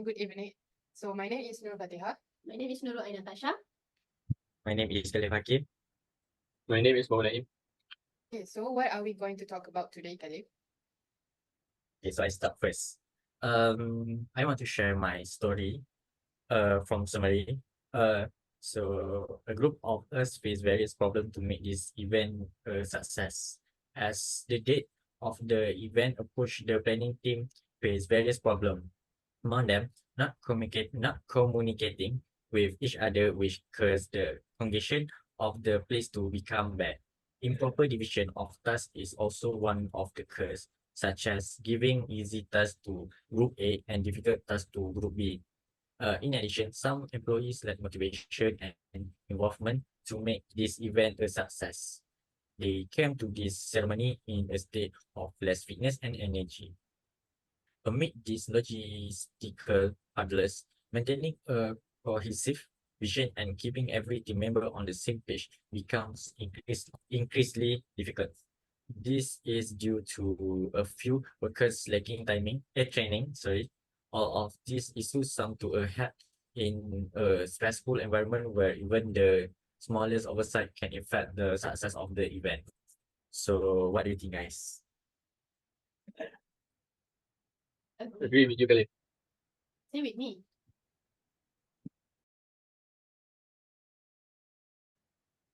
and good evening. So my name is Nur Fatiha. My name is Nurul Natasha. My name is Khalif Hakim. My name is Moulaim. Okay, so what are we going to talk about today, Khalif? Okay, so I start first. I want to share my story from summary. So a group of us face various problems to make this event a success. As the date of the event approach, the planning team face various problems. Among them, not communicating with each other, which causes the condition of the place to become bad. Improper division of tasks is also one of the causes, such as giving easy tasks to Group A and difficult tasks to Group B. In addition, some employees lack motivation and involvement to make this event a success. They came to this ceremony in a state of less fitness and energy. Amid these logistical hurdles, maintaining a cohesive vision and keeping every team member on the same page becomes increasingly difficult. This is due to a few workers lacking training. All of these issues sum to a head in a stressful environment where even the smallest oversight can affect the success of the event. So what do you think, guys? Agree with you, Khalif. Same with me.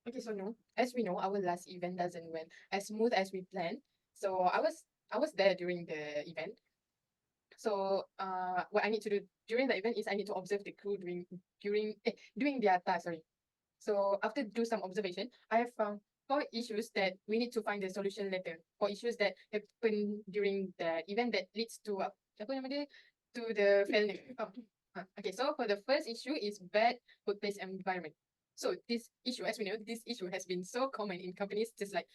Okay, so no, as we know, our last event doesn't went as smooth as we planned. So I was there during the event. So what I need to do during the event is I need to observe the crew doing their task. Sorry. So after do some observation, I have found 4 issues that we need to find the solution later. 4 issues that happen during the event that leads to apa nama dia, to the failure. Okay, so for the first issue is bad workplace environment. So this issue, as we know, this issue has been so common in companies, just like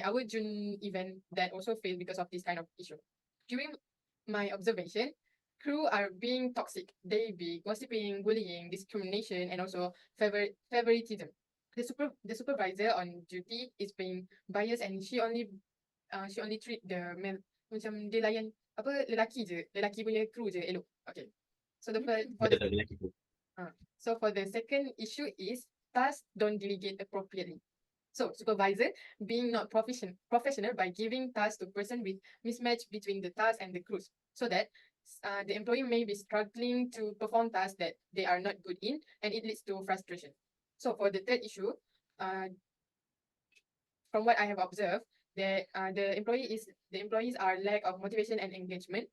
our June event that also failed because of this kind of issue. During my observation, crew are being toxic. They be gossiping, bullying, discrimination, and also favoritism. The supervisor on duty is being biased, and she only treat the male macam dia layan apa lelaki punya crew je elok. Okay. So so for the second issue is tasks don't delegate appropriately. So supervisor being not professional by giving tasks to person with mismatch between the task and the crews, so that the employee may be struggling to perform tasks that they are not good in, and it leads to frustration. So for the third issue, from what I have observed, that the employees are lack of motivation and engagement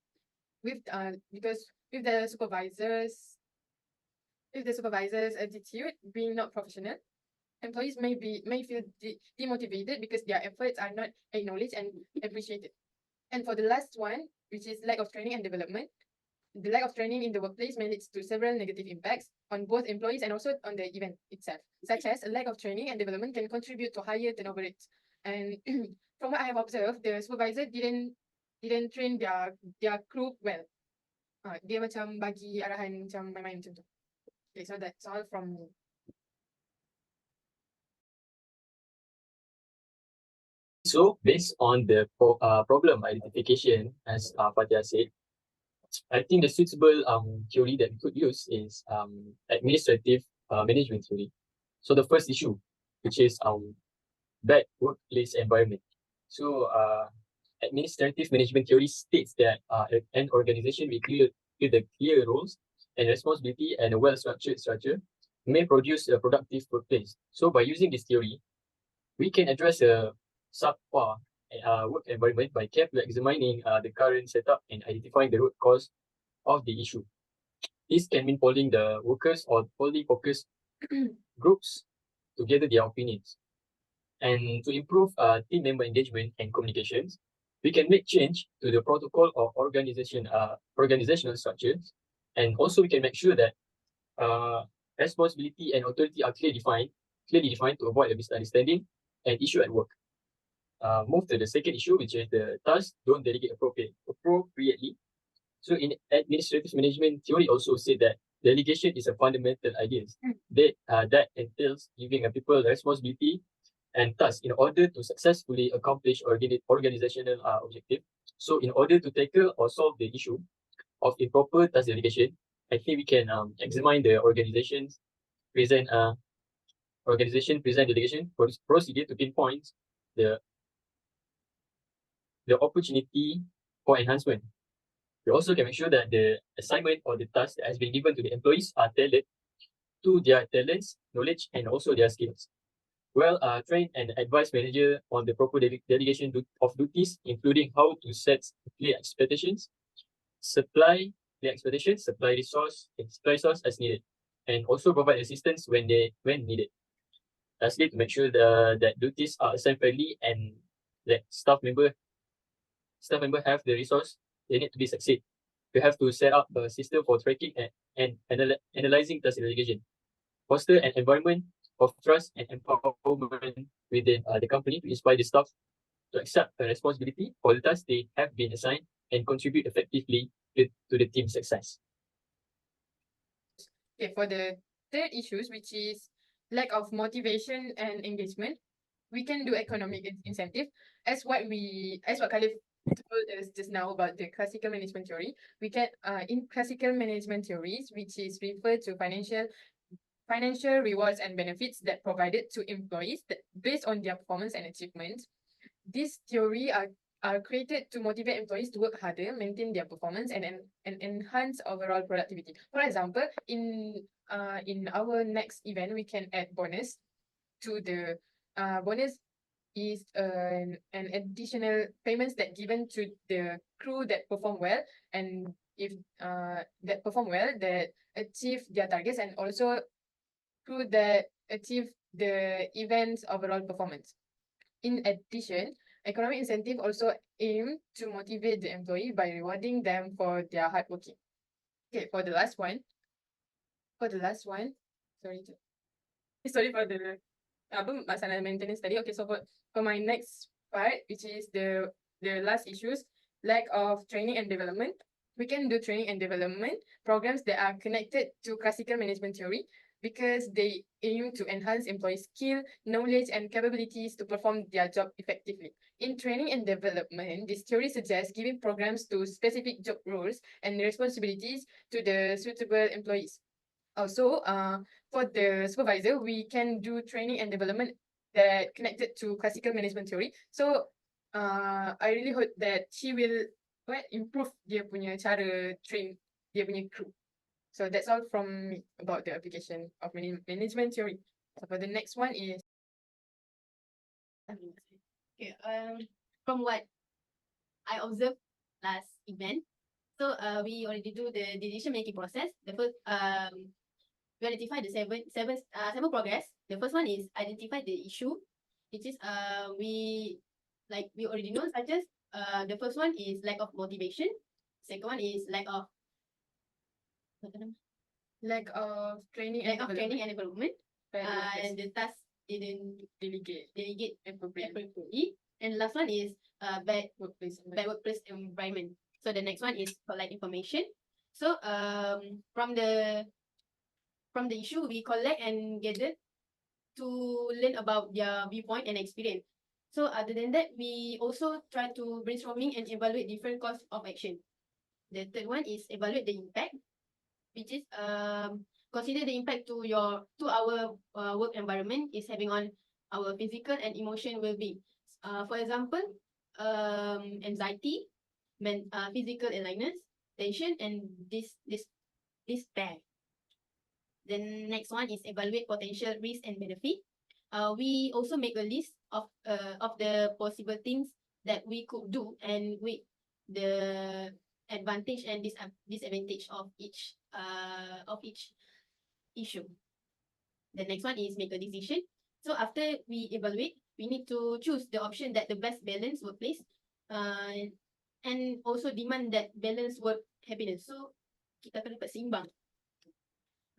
with because with the supervisor's attitude being not professional, employees may feel demotivated because their efforts are not acknowledged and appreciated. And for the last one, which is lack of training and development, the lack of training in the workplace may lead to several negative impacts on both employees and also on the event itself, such as a lack of training and development can contribute to higher turnover rates. And from what I have observed, the supervisor didn't train their crew well. Dia macam bagi arahan macam main-main macam tu. Okay, so that's all from me. So based on the problem identification, as Fatia said, I think the suitable theory that we could use is administrative management theory. So the first issue, which is bad workplace environment. So administrative management theory states that an organization with the clear roles and responsibility and a well-structured structure may produce a productive workplace. So by using this theory, we can address a subpar work environment by carefully examining the current setup and identifying the root cause of the issue. This can mean polling the workers or polling focus groups to gather their opinions. And to improve team member engagement and communications, we can make change to the protocol of organizational structures, and also we can make sure that responsibility and authority are clearly defined to avoid a misunderstanding and issue at work. Move to the second issue, which is the tasks don't delegate appropriately. So in administrative management theory also said that delegation is a fundamental idea that entails giving people responsibility and tasks in order to successfully accomplish organizational objective. So in order to tackle or solve the issue of improper task delegation, I think we can examine the organization present delegation procedure to pinpoint the opportunity for enhancement. We also can make sure that the assignment or the task that has been given to the employees are tailored to their talents, knowledge, and also their skills. Well, train and advise manager on the proper delegation of duties, including how to set clear expectations, supply resource as needed, and also provide assistance when needed. Lastly, to make sure that duties are assigned fairly and that staff member have the resource they need to be succeed. We have to set up a system for tracking and analyzing task delegation, foster an environment of trust and empowerment within the company to inspire the staff to accept a responsibility for the tasks they have been assigned and contribute effectively to the team's success. Okay, for the third issues, which is lack of motivation and engagement, we can do economic incentive as what Khalif told us just now about the classical management theory. We can in classical management theories, which is referred to financial rewards and benefits that provided to employees that based on their performance and achievements. This theory are created to motivate employees to work harder, maintain their performance, and enhance overall productivity. For example, in our next event, we can add bonus to the bonus is an additional payments that given to the crew that perform well, and if that perform well, that achieve their targets, and also crew that achieve the event's overall performance. In addition, economic incentive also aim to motivate the employee by rewarding them for their hard working. Okay, for the last one, sorry for the masalah maintenance tadi. Okay, so for my next part, which is the last issues, lack of training and development. We can do training and development programs that are connected to classical management theory because they aim to enhance employee skill, knowledge, and capabilities to perform their job effectively. In training and development, this theory suggests giving programs to specific job roles and responsibilities to the suitable employees. Also, for the supervisor, we can do training and development that connected to classical management theory. So, I really hope that she will improve dia punya cara train dia punya crew. So that's all from me about the application of management theory. So for the next one is Okay, from what I observed last event, so we already do the decision making process. The first we identify the seven progress. The first one is identify the issue, which is we already know, such as the first one is lack of motivation. Second one is lack of training and development. And the task didn't delegate appropriately. And last one is bad workplace environment. So the next one is collect information. So from the issue, we collect and gather to learn about their viewpoint and experience. So other than that, we also try to brainstorming and evaluate different course of action. The third one is evaluate the impact, which is consider the impact to our work environment is having on our physical and emotional well-being. For example, anxiety, physical illness, tension, and despair. The next one is evaluate potential risk and benefit. We also make a list of the possible things that we could do and with the advantage and disadvantage of each issue. The next one is make a decision. So after we evaluate, we need to choose the option that the best balance workplace and also demand that balance work happiness. So kita akan dapat seimbang.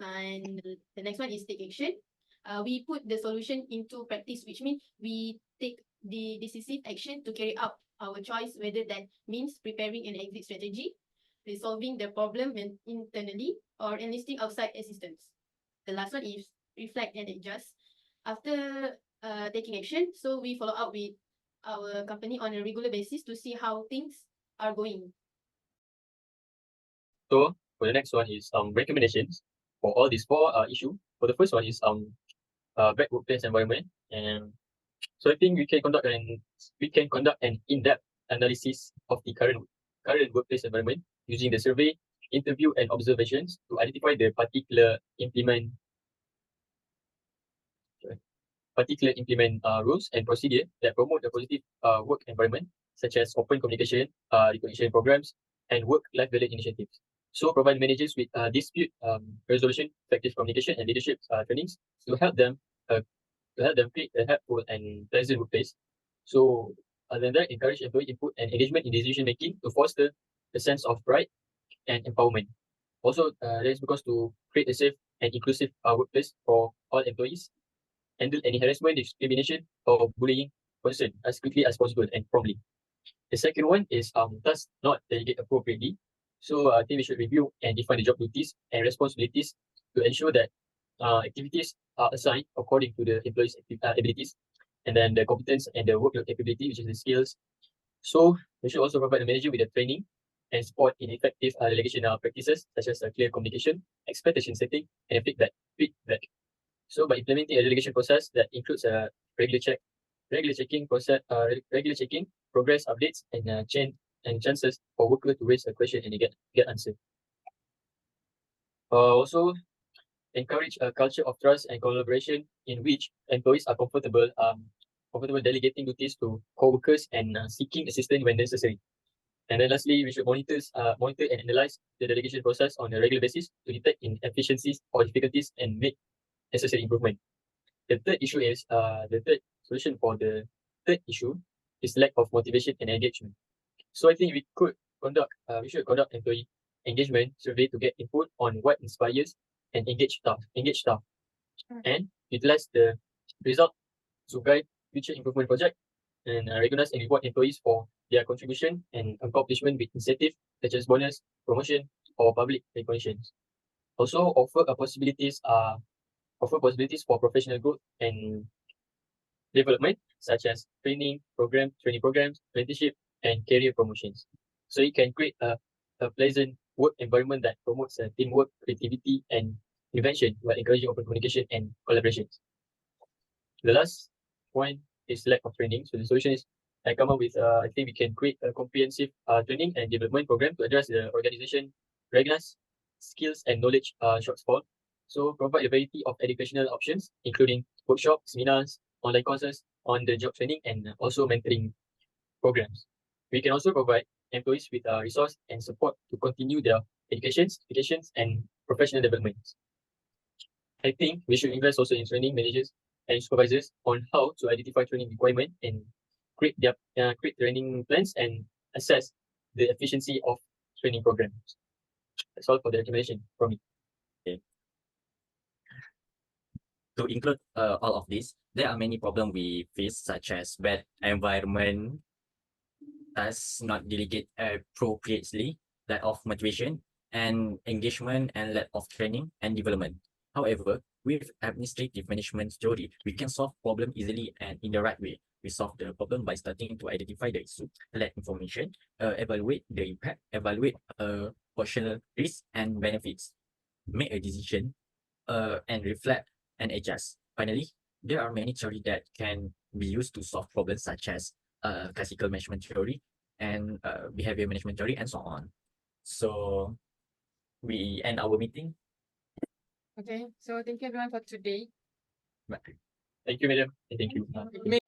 And the next one is take action. We put the solution into practice, which means we take the decisive action to carry out our choice, whether that means preparing an exit strategy, resolving the problem internally, or enlisting outside assistance. The last one is reflect and adjust. After taking action, so we follow up with our company on a regular basis to see how things are going. So For the next one is recommendations for all these four issue. For the first one is bad workplace environment, and so I think we can conduct an in-depth analysis of the current workplace environment using the survey, interview, and observations to identify the particular implement rules and procedure that promote a positive work environment, such as open communication, recognition programs, and work-life balance initiatives. So provide managers with dispute resolution, effective communication, and leadership trainings to help them create a helpful and pleasant workplace. So other than that, encourage employee input and engagement in decision making to foster a sense of pride and empowerment. Also, that is because to create a safe and inclusive workplace for all employees, handle any harassment, discrimination, or bullying concern as quickly as possible and promptly. The second one is thus not delegate appropriately. So I think we should review and define the job duties and responsibilities to ensure that activities are assigned according to the employee's abilities, and then the competence and the workload capability, which is the skills. So we should also provide the manager with the training and support in effective delegation practices, such as clear communication, expectation setting, and feedback. So by implementing a delegation process that includes a regular checking process, regular checking, progress updates, and chances for worker to raise a question and get answer. Also, encourage a culture of trust and collaboration in which employees are comfortable delegating duties to co-workers and seeking assistance when necessary. And then lastly, we should monitor and analyze the delegation process on a regular basis to detect inefficiencies or difficulties and make necessary improvement. The third solution for the third issue is lack of motivation and engagement. So I think we should conduct employee engagement survey to get input on what inspires and engage staff, and utilize the result to guide future improvement project, and recognize and reward employees for their contribution and accomplishment with incentive such as bonus, promotion, or public recognitions. Also offer possibilities for professional growth and development, such as training programs, mentorship, and career promotions. So you can create a pleasant work environment that promotes teamwork, creativity, and invention while encouraging open communication and collaborations. The last point is lack of training. So the solution is I come up with I think we can create a comprehensive training and development program to address the organization readiness, skills, and knowledge shortfall. So provide a variety of educational options, including workshops, seminars, online courses, on-the-job training, and also mentoring programs. We can also provide employees with resource and support to continue their educations, and professional developments. I think we should invest also in training managers and supervisors on how to identify training requirement and create training plans and assess the efficiency of training programs. That's all for the recommendation from me. To include all of this, there are many problems we face, such as bad environment, does not delegate appropriately, lack of motivation and engagement, and lack of training and development. However, with administrative management theory, we can solve problem easily and in the right way. We solve the problem by starting to identify the issue, collect information, evaluate the impact, evaluate potential risks and benefits, make a decision, and reflect and adjust. Finally, there are many theories that can be used to solve problems, such as classical management theory and behavior management theory, and so on. So we end our meeting. Okay, so thank you everyone for today. Thank you, madam. Thank you.